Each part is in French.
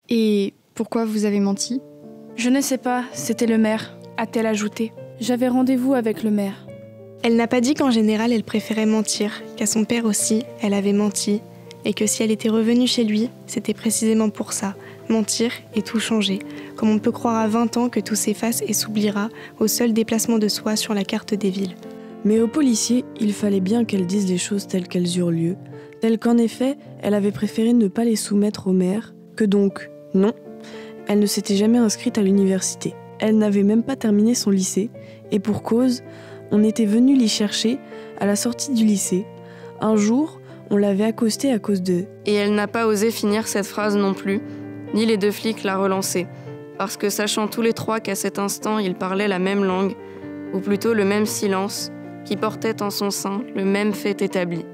Et pourquoi vous avez menti ? Je ne sais pas, c'était le maire, a-t-elle ajouté. J'avais rendez-vous avec le maire. Elle n'a pas dit qu'en général elle préférait mentir, qu'à son père aussi, elle avait menti, et que si elle était revenue chez lui, c'était précisément pour ça, mentir et tout changer, comme on peut croire à 20 ans que tout s'efface et s'oubliera au seul déplacement de soi sur la carte des villes. Mais aux policiers, il fallait bien qu'elles disent les choses telles qu'elles eurent lieu, telles qu'en effet, elle avait préféré ne pas les soumettre au maire, que donc, non, elle ne s'était jamais inscrite à l'université. Elle n'avait même pas terminé son lycée, et pour cause, on était venu l'y chercher à la sortie du lycée. Un jour, on l'avait accostée à cause de... Et elle n'a pas osé finir cette phrase non plus, ni les 2 flics la relancer, parce que sachant tous les 3 qu'à cet instant ils parlaient la même langue, ou plutôt le même silence, qui portait en son sein le même fait établi,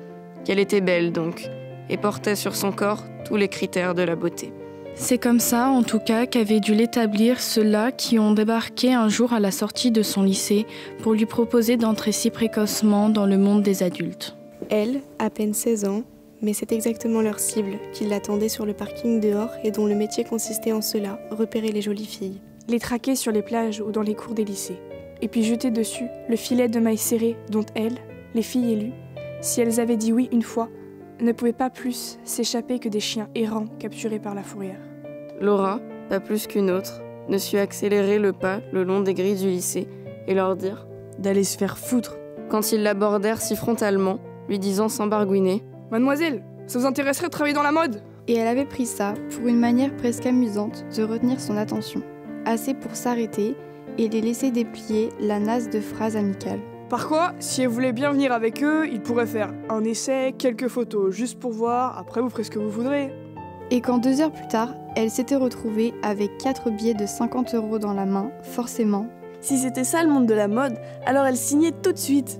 qu'elle était belle donc, et portait sur son corps tous les critères de la beauté. C'est comme ça, en tout cas, qu'avaient dû l'établir ceux-là qui ont débarqué un jour à la sortie de son lycée pour lui proposer d'entrer si précocement dans le monde des adultes. Elle, à peine 16 ans, mais c'est exactement leur cible, qui l'attendait sur le parking dehors et dont le métier consistait en cela, repérer les jolies filles. Les traquer sur les plages ou dans les cours des lycées. Et puis jeter dessus le filet de mailles serrées dont elles, les filles élues, si elles avaient dit oui une fois, ne pouvaient pas plus s'échapper que des chiens errants capturés par la fourrière. Laura, pas plus qu'une autre, ne sut accélérer le pas le long des grilles du lycée et leur dire d'aller se faire foutre. Quand ils l'abordèrent si frontalement, lui disant sans bargouiner « Mademoiselle, ça vous intéresserait de travailler dans la mode ?» Et elle avait pris ça pour une manière presque amusante de retenir son attention. Assez pour s'arrêter et les laisser déplier la nasse de phrases amicales. Par quoi, si elle voulait bien venir avec eux, ils pourraient faire un essai, quelques photos, juste pour voir, après vous ferez ce que vous voudrez. Et quand 2 heures plus tard, elle s'était retrouvée avec 4 billets de 50 € dans la main, forcément. Si c'était ça le monde de la mode, alors elle signait tout de suite.